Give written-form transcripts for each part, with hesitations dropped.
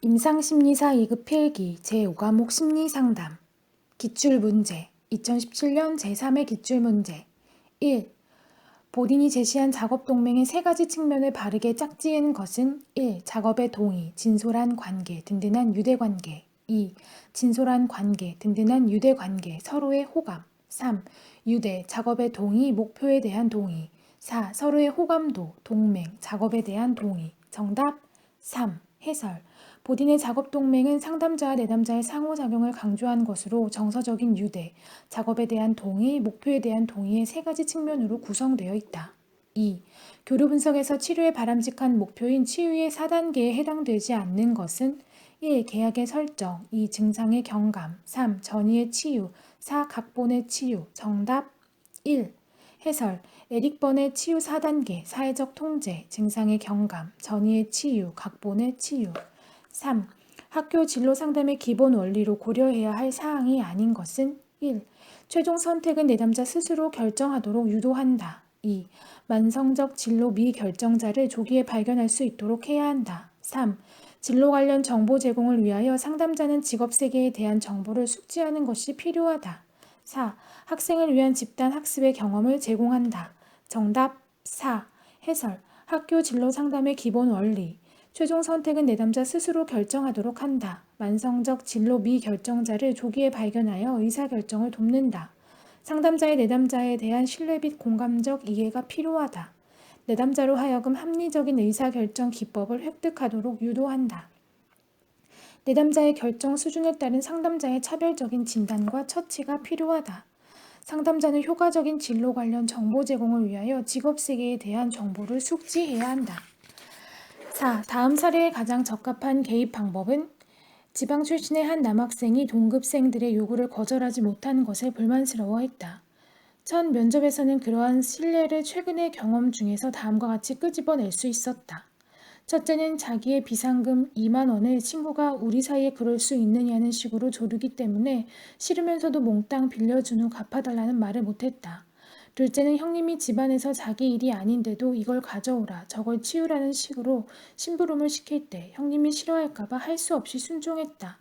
임상심리사 2급 필기 제5과목 심리상담 기출문제 2017년 제3회 기출문제 1. 본인이 제시한 작업동맹의 세 가지 측면을 바르게 짝지은 것은 1. 작업의 동의, 진솔한 관계, 든든한 유대관계 2. 진솔한 관계, 든든한 유대관계, 서로의 호감 3. 유대, 작업의 동의, 목표에 대한 동의 4. 서로의 호감도, 동맹, 작업에 대한 동의 정답 3. 해설 본인의 작업 동맹은 상담자와 내담자의 상호작용을 강조한 것으로 정서적인 유대, 작업에 대한 동의, 목표에 대한 동의의 세 가지 측면으로 구성되어 있다. 2. 교류 분석에서 치료의 바람직한 목표인 치유의 4단계에 해당되지 않는 것은 1. 계약의 설정, 2. 증상의 경감, 3. 전이의 치유, 4. 각본의 치유. 정답 1. 해설 에릭 번의 치유 4단계, 사회적 통제, 증상의 경감, 전이의 치유, 각본의 치유 3. 학교 진로 상담의 기본 원리로 고려해야 할 사항이 아닌 것은 1. 최종 선택은 내담자 스스로 결정하도록 유도한다. 2. 만성적 진로 미결정자를 조기에 발견할 수 있도록 해야 한다. 3. 진로 관련 정보 제공을 위하여 상담자는 직업 세계에 대한 정보를 숙지하는 것이 필요하다. 4. 학생을 위한 집단 학습의 경험을 제공한다. 정답 4. 해설 학교 진로 상담의 기본 원리 최종 선택은 내담자 스스로 결정하도록 한다. 만성적 진로 미결정자를 조기에 발견하여 의사결정을 돕는다. 상담자의 내담자에 대한 신뢰 및 공감적 이해가 필요하다. 내담자로 하여금 합리적인 의사결정 기법을 획득하도록 유도한다. 내담자의 결정 수준에 따른 상담자의 차별적인 진단과 처치가 필요하다. 상담자는 효과적인 진로 관련 정보 제공을 위하여 직업세계에 대한 정보를 숙지해야 한다. 4. 다음 사례에 가장 적합한 개입 방법은 지방 출신의 한 남학생이 동급생들의 요구를 거절하지 못하는 것에 불만스러워했다. 첫 면접에서는 그러한 신뢰를 최근의 경험 중에서 다음과 같이 끄집어낼 수 있었다. 첫째는 자기의 비상금 2만 원을 친구가 우리 사이에 그럴 수 있느냐는 식으로 조르기 때문에 싫으면서도 몽땅 빌려준 후 갚아달라는 말을 못했다. 둘째는 형님이 집안에서 자기 일이 아닌데도 이걸 가져오라, 저걸 치우라는 식으로 심부름을 시킬 때 형님이 싫어할까봐 할 수 없이 순종했다.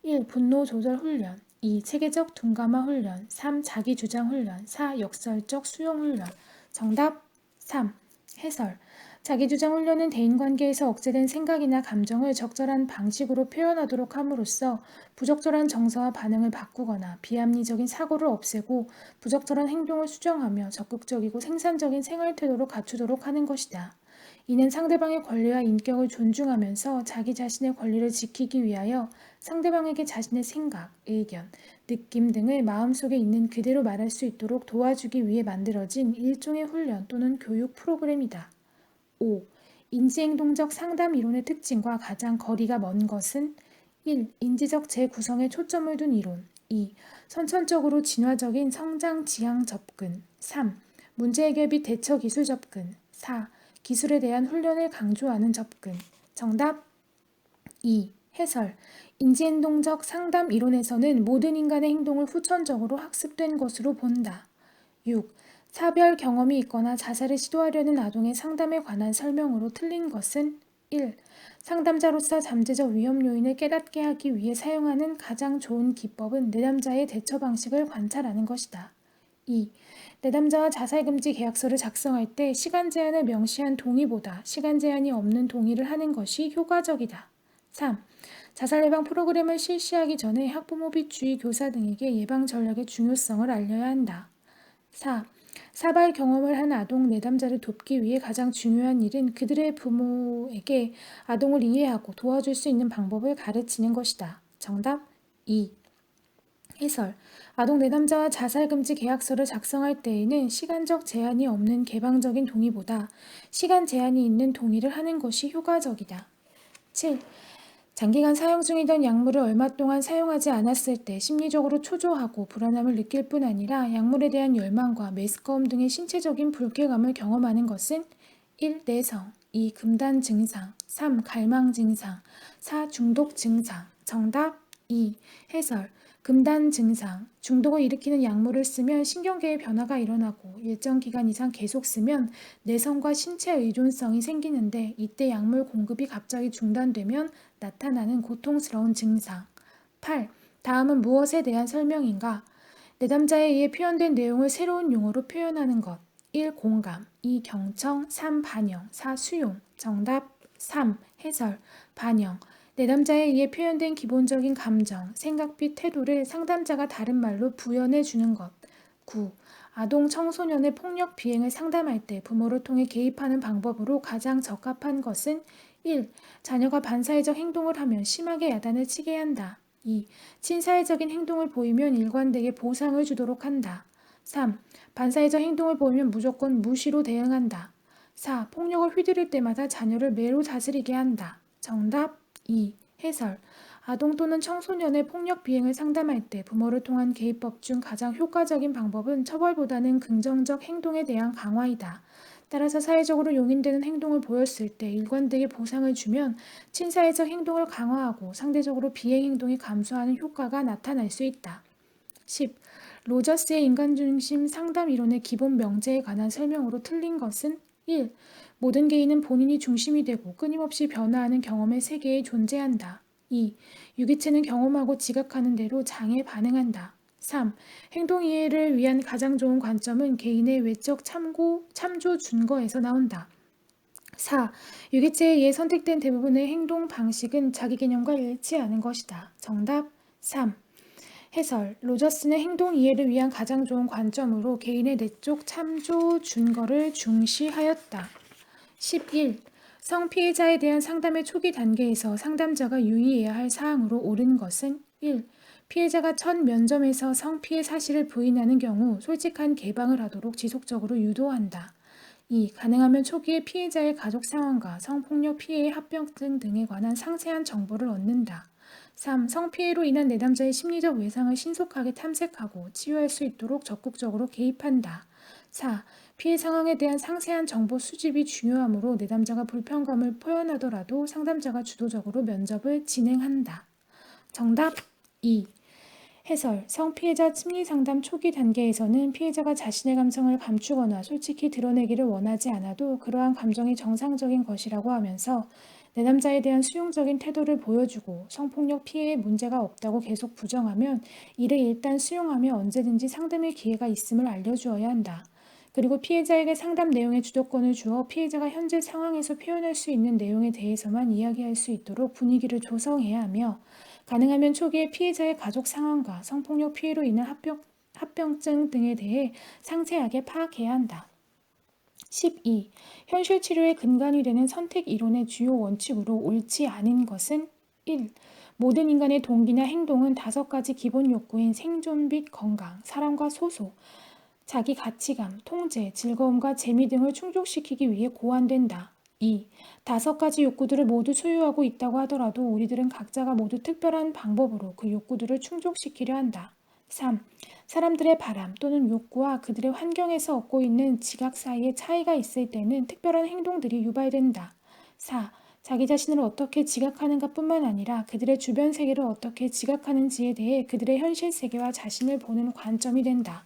1. 분노 조절 훈련 2. 체계적 둔감화 훈련 3. 자기주장 훈련 4. 역설적 수용 훈련 정답 3. 해설 자기주장 훈련은 대인관계에서 억제된 생각이나 감정을 적절한 방식으로 표현하도록 함으로써 부적절한 정서와 반응을 바꾸거나 비합리적인 사고를 없애고 부적절한 행동을 수정하며 적극적이고 생산적인 생활태도를 갖추도록 하는 것이다. 이는 상대방의 권리와 인격을 존중하면서 자기 자신의 권리를 지키기 위하여 상대방에게 자신의 생각, 의견, 느낌 등을 마음속에 있는 그대로 말할 수 있도록 도와주기 위해 만들어진 일종의 훈련 또는 교육 프로그램이다. 5. 인지행동적 상담 이론의 특징과 가장 거리가 먼 것은 1. 인지적 재구성에 초점을 둔 이론 2. 선천적으로 진화적인 성장 지향 접근 3. 문제 해결 및 대처 기술 접근 4. 기술에 대한 훈련을 강조하는 접근 정답 2. 해설 인지행동적 상담 이론에서는 모든 인간의 행동을 후천적으로 학습된 것으로 본다. 6. 사별 경험이 있거나 자살을 시도하려는 아동의 상담에 관한 설명으로 틀린 것은 1. 상담자로서 잠재적 위험 요인을 깨닫게 하기 위해 사용하는 가장 좋은 기법은 내담자의 대처 방식을 관찰하는 것이다. 2. 내담자와 자살금지 계약서를 작성할 때 시간 제한을 명시한 동의보다 시간 제한이 없는 동의를 하는 것이 효과적이다. 3. 자살 예방 프로그램을 실시하기 전에 학부모 및 주위 교사 등에게 예방 전략의 중요성을 알려야 한다. 4. 사발 경험을 한 아동 내담자를 돕기 위해 가장 중요한 일은 그들의 부모에게 아동을 이해하고 도와줄 수 있는 방법을 가르치는 것이다. 정답 2. 해설 아동 내담자와 자살금지 계약서를 작성할 때에는 시간적 제한이 없는 개방적인 동의보다 시간 제한이 있는 동의를 하는 것이 효과적이다. 7. 장기간 사용 중이던 약물을 얼마 동안 사용하지 않았을 때 심리적으로 초조하고 불안함을 느낄 뿐 아니라 약물에 대한 열망과 메스꺼움 등의 신체적인 불쾌감을 경험하는 것은 1. 내성 2. 금단 증상 3. 갈망 증상 4. 중독 증상 정답 2. 해설 금단 증상, 중독을 일으키는 약물을 쓰면 신경계에 변화가 일어나고 일정 기간 이상 계속 쓰면 내성과 신체 의존성이 생기는데 이때 약물 공급이 갑자기 중단되면 나타나는 고통스러운 증상. 8. 다음은 무엇에 대한 설명인가? 내담자에 의해 표현된 내용을 새로운 용어로 표현하는 것. 1. 공감, 2. 경청, 3. 반영, 4. 수용. 정답 3. 해설, 반영. 내담자에 의해 표현된 기본적인 감정, 생각 및 태도를 상담자가 다른 말로 부연해 주는 것. 9. 아동 청소년의 폭력 비행을 상담할 때 부모를 통해 개입하는 방법으로 가장 적합한 것은 1. 자녀가 반사회적 행동을 하면 심하게 야단을 치게 한다. 2. 친사회적인 행동을 보이면 일관되게 보상을 주도록 한다. 3. 반사회적 행동을 보이면 무조건 무시로 대응한다. 4. 폭력을 휘두를 때마다 자녀를 매로 다스리게 한다. 정답 2. 해설. 아동 또는 청소년의 폭력 비행을 상담할 때 부모를 통한 개입법 중 가장 효과적인 방법은 처벌보다는 긍정적 행동에 대한 강화이다. 따라서 사회적으로 용인되는 행동을 보였을 때 일관되게 보상을 주면 친사회적 행동을 강화하고 상대적으로 비행 행동이 감소하는 효과가 나타날 수 있다. 10. 로저스의 인간중심 상담 이론의 기본 명제에 관한 설명으로 틀린 것은 1. 모든 개인은 본인이 중심이 되고 끊임없이 변화하는 경험의 세계에 존재한다. 2. 유기체는 경험하고 지각하는 대로 장에 반응한다. 3. 행동 이해를 위한 가장 좋은 관점은 개인의 외적 참조 준거에서 나온다. 4. 유기체에 의해 선택된 대부분의 행동 방식은 자기 개념과 일치하는 것이다. 정답 3. 해설. 로저스는 행동 이해를 위한 가장 좋은 관점으로 개인의 내적 참조 준거를 중시하였다. 11. 성피해자에 대한 상담의 초기 단계에서 상담자가 유의해야 할 사항으로 옳은 것은 1. 피해자가 첫 면접에서 성피해 사실을 부인하는 경우 솔직한 개방을 하도록 지속적으로 유도한다. 2. 가능하면 초기에 피해자의 가족 상황과 성폭력 피해의 합병증 등에 관한 상세한 정보를 얻는다. 3. 성피해로 인한 내담자의 심리적 외상을 신속하게 탐색하고 치유할 수 있도록 적극적으로 개입한다. 4. 피해 상황에 대한 상세한 정보 수집이 중요하므로 내담자가 불편감을 표현하더라도 상담자가 주도적으로 면접을 진행한다. 정답 2. 해설. 성피해자 심리상담 초기 단계에서는 피해자가 자신의 감성을 감추거나 솔직히 드러내기를 원하지 않아도 그러한 감정이 정상적인 것이라고 하면서 내담자에 대한 수용적인 태도를 보여주고 성폭력 피해에 문제가 없다고 계속 부정하면 이를 일단 수용하며 언제든지 상담의 기회가 있음을 알려주어야 한다. 그리고 피해자에게 상담 내용의 주도권을 주어 피해자가 현재 상황에서 표현할 수 있는 내용에 대해서만 이야기할 수 있도록 분위기를 조성해야 하며 가능하면 초기에 피해자의 가족 상황과 성폭력 피해로 인한 합병증 등에 대해 상세하게 파악해야 한다. 12. 현실 치료의 근간이 되는 선택 이론의 주요 원칙으로 옳지 않은 것은 1. 모든 인간의 동기나 행동은 5가지 기본 욕구인 생존 및 건강, 사랑과 소속, 자기 가치감, 통제, 즐거움과 재미 등을 충족시키기 위해 고안된다. 2. 5가지 욕구들을 모두 소유하고 있다고 하더라도 우리들은 각자가 모두 특별한 방법으로 그 욕구들을 충족시키려 한다. 3. 사람들의 바람 또는 욕구와 그들의 환경에서 얻고 있는 지각 사이에 차이가 있을 때는 특별한 행동들이 유발된다. 4. 자기 자신을 어떻게 지각하는가 뿐만 아니라 그들의 주변 세계를 어떻게 지각하는지에 대해 그들의 현실 세계와 자신을 보는 관점이 된다.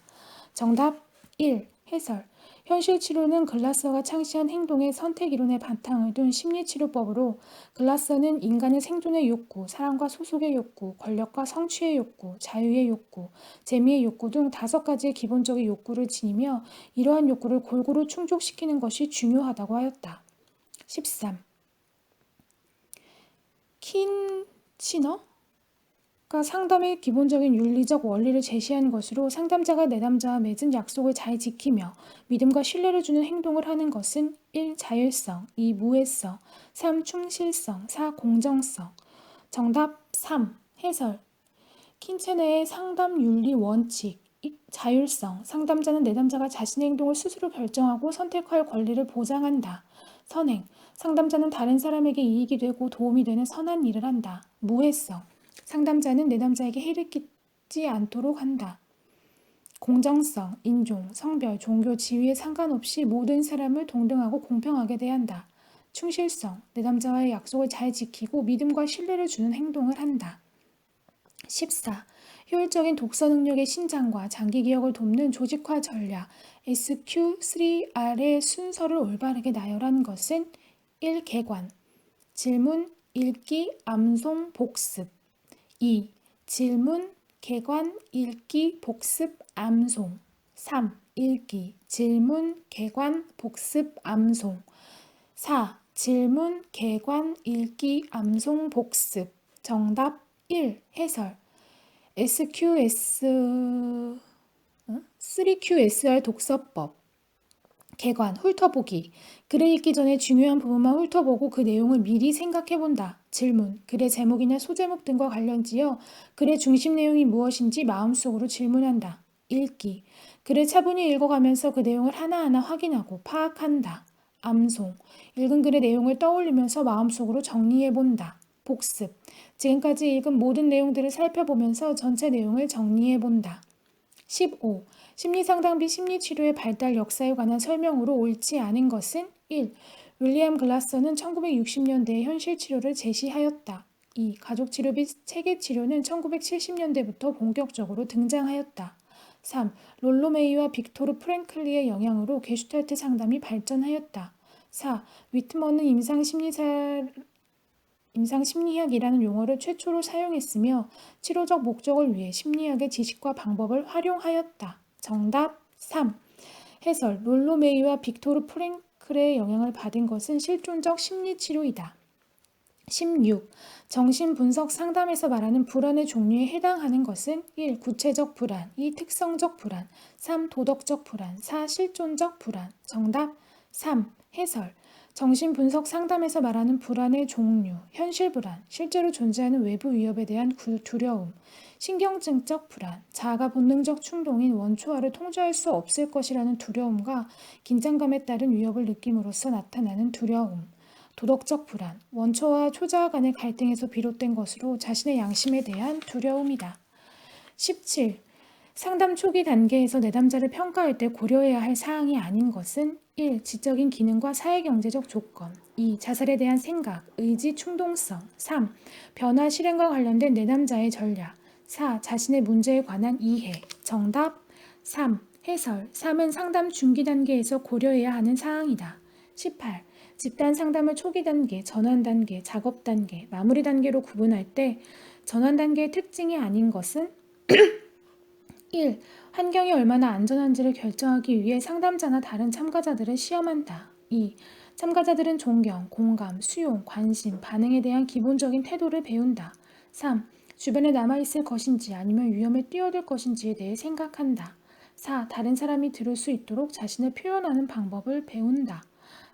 정답 1. 해설. 현실 치료는 글라서가 창시한 행동의 선택 이론의 바탕을 둔 심리치료법으로 글라서는 인간의 생존의 욕구, 사랑과 소속의 욕구, 권력과 성취의 욕구, 자유의 욕구, 재미의 욕구 등 5가지의 기본적인 욕구를 지니며 이러한 욕구를 골고루 충족시키는 것이 중요하다고 하였다. 13. 킨치너? 가 상담의 기본적인 윤리적 원리를 제시한 것으로 상담자가 내담자와 맺은 약속을 잘 지키며 믿음과 신뢰를 주는 행동을 하는 것은 1. 자율성, 2. 무해성, 3. 충실성, 4. 공정성. 정답 3. 해설. 킨체네의 상담 윤리 원칙. 자율성. 상담자는 내담자가 자신의 행동을 스스로 결정하고 선택할 권리를 보장한다. 선행. 상담자는 다른 사람에게 이익이 되고 도움이 되는 선한 일을 한다. 무해성. 상담자는 내담자에게 해를 끼치지 않도록 한다. 공정성, 인종, 성별, 종교, 지위에 상관없이 모든 사람을 동등하고 공평하게 대한다. 충실성, 내담자와의 약속을 잘 지키고 믿음과 신뢰를 주는 행동을 한다. 14. 효율적인 독서 능력의 신장과 장기 기억을 돕는 조직화 전략 SQ3R의 순서를 올바르게 나열한 것은 1. 개관, 질문, 읽기, 암송, 복습. 2. 질문, 개관, 읽기, 복습, 암송. 3. 읽기, 질문, 개관, 복습, 암송. 4. 질문, 개관, 읽기, 암송, 복습. 정답 1. 해설. SQS, 3QSR 독서법. 개관, 훑어보기. 글을 읽기 전에 중요한 부분만 훑어보고 그 내용을 미리 생각해본다. 질문, 글의 제목이나 소제목 등과 관련지어 글의 중심 내용이 무엇인지 마음속으로 질문한다. 읽기, 글을 차분히 읽어가면서 그 내용을 하나하나 확인하고 파악한다. 암송, 읽은 글의 내용을 떠올리면서 마음속으로 정리해본다. 복습, 지금까지 읽은 모든 내용들을 살펴보면서 전체 내용을 정리해본다. 15. 심리상담 및 심리치료의 발달 역사에 관한 설명으로 옳지 않은 것은 1. 윌리엄 글라서는 1960년대에 현실치료를 제시하였다. 2. 가족치료 및 체계치료는 1970년대부터 본격적으로 등장하였다. 3. 롤로 메이와 빅토르 프랭클리의 영향으로 게슈탈트 상담이 발전하였다. 4. 위트먼은 임상심리학이라는 용어를 최초로 사용했으며 치료적 목적을 위해 심리학의 지식과 방법을 활용하였다. 정답 3. 해설. 롤로 메이와 빅토르 프랭클의 영향을 받은 것은 실존적 심리치료이다. 16. 정신분석 상담에서 말하는 불안의 종류에 해당하는 것은 1. 구체적 불안, 2. 특성적 불안, 3. 도덕적 불안, 4. 실존적 불안. 정답 3. 해설. 정신분석 상담에서 말하는 불안의 종류, 현실 불안, 실제로 존재하는 외부 위협에 대한 두려움, 신경증적 불안, 자아가 본능적 충동인 원초화를 통제할 수 없을 것이라는 두려움과 긴장감에 따른 위협을 느낌으로써 나타나는 두려움, 도덕적 불안, 원초와 초자아 간의 갈등에서 비롯된 것으로 자신의 양심에 대한 두려움이다. 17. 상담 초기 단계에서 내담자를 평가할 때 고려해야 할 사항이 아닌 것은 1. 지적인 기능과 사회경제적 조건 2. 자살에 대한 생각, 의지, 충동성 3. 변화 실행과 관련된 내담자의 전략 4. 자신의 문제에 관한 이해. 정답 3. 해설. 3은 상담 중기 단계에서 고려해야 하는 사항이다. 18. 집단 상담을 초기 단계, 전환 단계, 작업 단계, 마무리 단계로 구분할 때 전환 단계의 특징이 아닌 것은 1. 환경이 얼마나 안전한지를 결정하기 위해 상담자나 다른 참가자들을 시험한다. 2. 참가자들은 존경, 공감, 수용, 관심, 반응에 대한 기본적인 태도를 배운다. 3. 주변에 남아있을 것인지 아니면 위험에 뛰어들 것인지에 대해 생각한다. 4. 다른 사람이 들을 수 있도록 자신을 표현하는 방법을 배운다.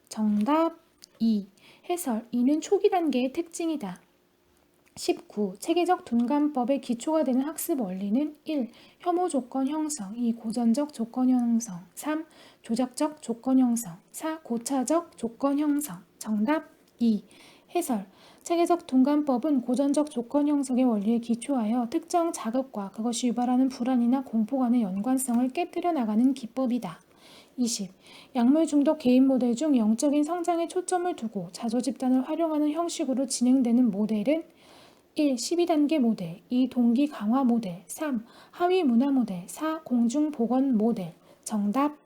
정답 2. 해설. 2는 초기 단계의 특징이다. 19. 체계적 둔감법의 기초가 되는 학습 원리는 1. 혐오 조건 형성 2. 고전적 조건 형성 3. 조작적 조건 형성 4. 고차적 조건 형성. 정답 2. 해설. 체계적 둔감법은 고전적 조건 형성의 원리에 기초하여 특정 자극과 그것이 유발하는 불안이나 공포 간의 연관성을 깨뜨려 나가는 기법이다. 20. 약물 중독 개인 모델 중 영적인 성장에 초점을 두고 자조집단을 활용하는 형식으로 진행되는 모델은 1. 12단계 모델 2. 동기 강화 모델 3. 하위 문화 모델 4. 공중 보건 모델. 정답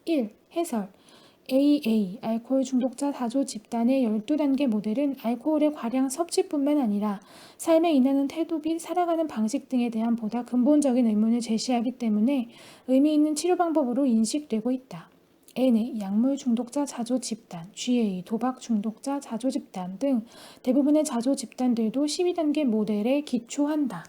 1. 해설. AA 알코올 중독자 자조 집단의 12단계 모델은 알코올의 과량 섭취뿐만 아니라 삶에 임하는 태도 및 살아가는 방식 등에 대한 보다 근본적인 의문을 제시하기 때문에 의미 있는 치료 방법으로 인식되고 있다. NA 약물 중독자 자조 집단, GA 도박 중독자 자조 집단 등 대부분의 자조 집단들도 12단계 모델에 기초한다.